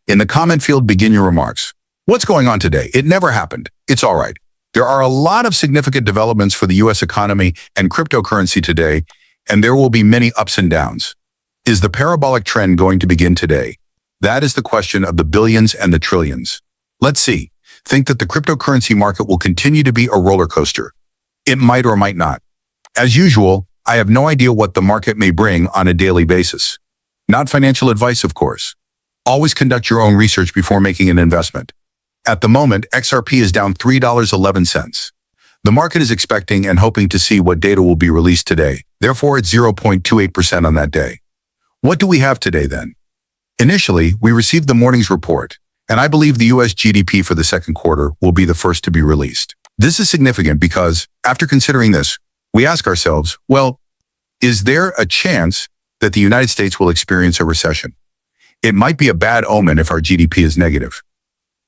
In the comment field, begin your remarks. What's going on today? It never happened. It's all right. There are a lot of significant developments for the U.S. economy and cryptocurrency today, and there will be many ups and downs. Is the parabolic trend going to begin today? That is the question of the billions and the trillions. Let's see. Think that the cryptocurrency market will continue to be a roller coaster. It might or might not. As usual, I have no idea what the market may bring on a daily basis. Not financial advice, of course. Always conduct your own research before making an investment. At the moment, XRP is down $3.11. The market is expecting and hoping to see what data will be released today. Therefore, it's 0.28% on that day. What do we have today then? Initially, we received the morning's report, and I believe the U.S. GDP for the second quarter will be the first to be released. This is significant because, after considering this, we ask ourselves, well, is there a chance that the United States will experience a recession? It might be a bad omen if our GDP is negative.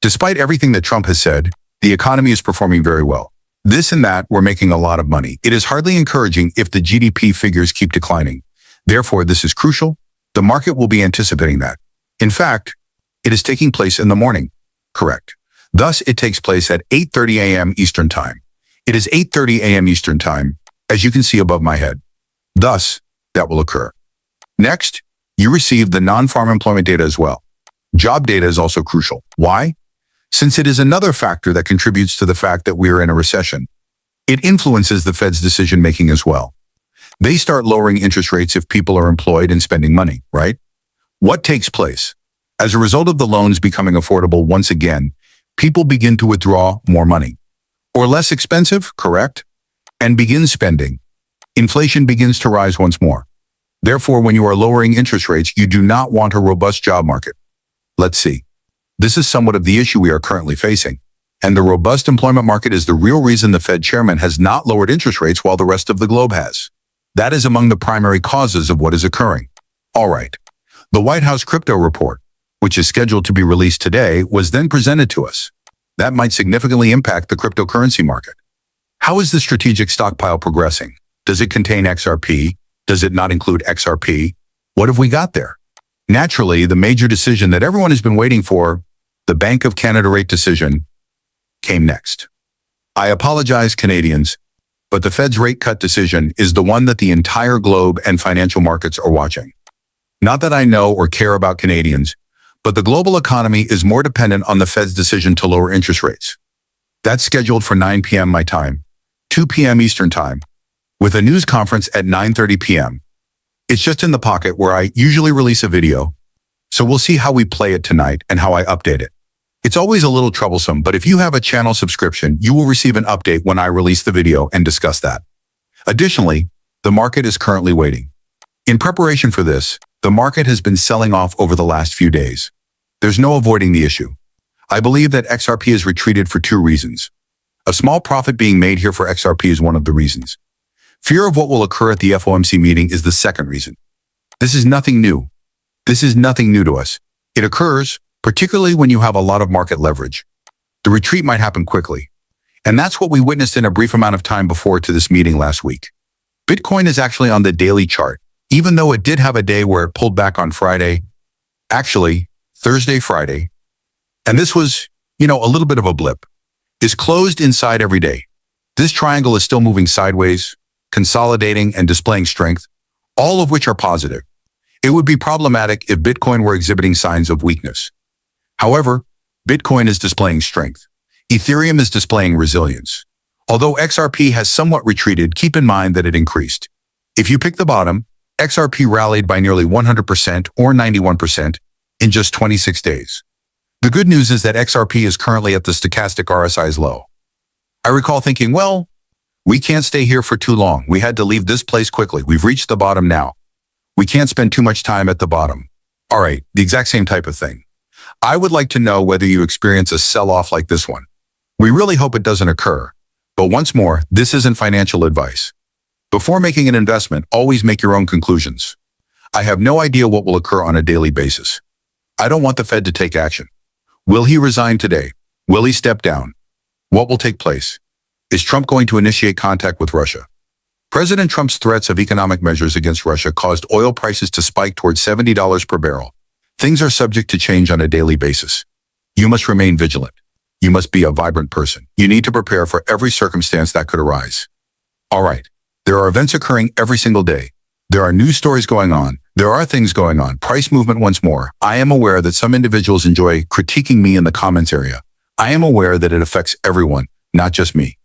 Despite everything that Trump has said, the economy is performing very well. This and that, we're making a lot of money. It is hardly encouraging if the GDP figures keep declining. Therefore, this is crucial. The market will be anticipating that. In fact, it is taking place in the morning. Correct. Thus, it takes place at 8:30 a.m. Eastern Time. It is 8:30 a.m. Eastern Time, as you can see above my head. Thus, that will occur. Next, you receive the non-farm employment data as well. Job data is also crucial. Why? Since it is another factor that contributes to the fact that we are in a recession. It influences the Fed's decision-making as well. They start lowering interest rates if people are employed and spending money, right? What takes place? As a result of the loans becoming affordable once again, people begin to withdraw more money. Or less expensive, correct? And begin spending. Inflation begins to rise once more. Therefore, when you are lowering interest rates, you do not want a robust job market. Let's see. This is somewhat of the issue we are currently facing. And the robust employment market is the real reason the Fed chairman has not lowered interest rates while the rest of the globe has. That is among the primary causes of what is occurring. All right. The White House crypto report, which is scheduled to be released today, was then presented to us. That might significantly impact the cryptocurrency market. How is the strategic stockpile progressing? Does it contain XRP? Does it not include XRP? What have we got there? Naturally, the major decision that everyone has been waiting for, the Bank of Canada rate decision, came next. I apologize, Canadians, but the Fed's rate cut decision is the one that the entire globe and financial markets are watching. Not that I know or care about Canadians, but the global economy is more dependent on the Fed's decision to lower interest rates. That's scheduled for 9 p.m. my time, 2 p.m. Eastern Time, with a news conference at 9:30 p.m. It's just in the pocket where I usually release a video, so we'll see how we play it tonight and how I update it. It's always a little troublesome, but if you have a channel subscription, you will receive an update when I release the video and discuss that. Additionally, the market is currently waiting. In preparation for this, the market has been selling off over the last few days. There's no avoiding the issue. I believe that XRP has retreated for two reasons. A small profit being made here for XRP is one of the reasons. Fear of what will occur at the FOMC meeting is the second reason. This is nothing new. This is nothing new to us. It occurs, particularly when you have a lot of market leverage. The retreat might happen quickly. And that's what we witnessed in a brief amount of time before to this meeting last week. Bitcoin is actually on the daily chart, even though it did have a day where it pulled back on Friday. Actually, Thursday, Friday. And this was, a little bit of a blip. Is closed inside every day. This triangle is still moving sideways, consolidating and displaying strength, all of which are positive. It would be problematic if Bitcoin were exhibiting signs of weakness. However, Bitcoin is displaying strength. Ethereum is displaying resilience. Although XRP has somewhat retreated, keep in mind that it increased. If you pick the bottom, XRP rallied by nearly 100% or 91% in just 26 days. The good news is that XRP is currently at the stochastic RSI's low. I recall thinking, well, we can't stay here for too long. We had to leave this place quickly. We've reached the bottom now. We can't spend too much time at the bottom. All right, the exact same type of thing. I would like to know whether you experience a sell-off like this one. We really hope it doesn't occur. But once more, this isn't financial advice. Before making an investment, always make your own conclusions. I have no idea what will occur on a daily basis. I don't want the Fed to take action. Will he resign today? Will he step down? What will take place? Is Trump going to initiate contact with Russia? President Trump's threats of economic measures against Russia caused oil prices to spike towards $70 per barrel. Things are subject to change on a daily basis. You must remain vigilant. You must be a vibrant person. You need to prepare for every circumstance that could arise. All right. There are events occurring every single day. There are news stories going on. There are things going on. Price movement once more. I am aware that some individuals enjoy critiquing me in the comments area. I am aware that it affects everyone, not just me.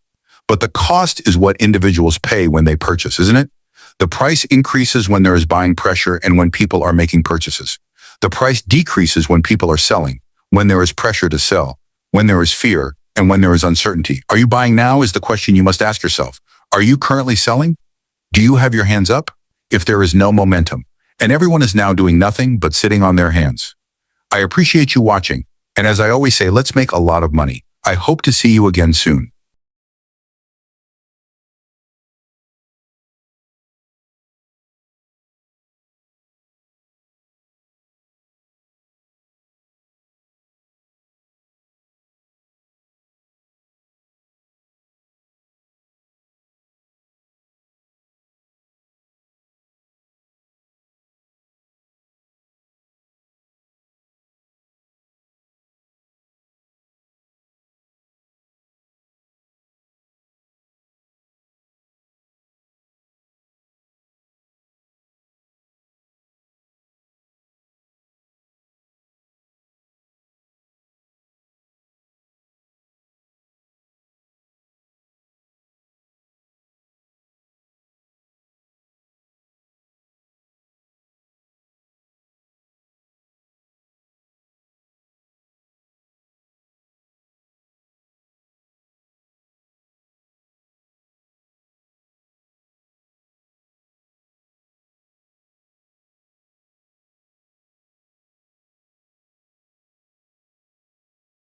But the cost is what individuals pay when they purchase, isn't it? The price increases when there is buying pressure and when people are making purchases. The price decreases when people are selling, when there is pressure to sell, when there is fear, and when there is uncertainty. Are you buying now is the question you must ask yourself. Are you currently selling? Do you have your hands up? If there is no momentum, and everyone is now doing nothing but sitting on their hands. I appreciate you watching, and as I always say, let's make a lot of money. I hope to see you again soon.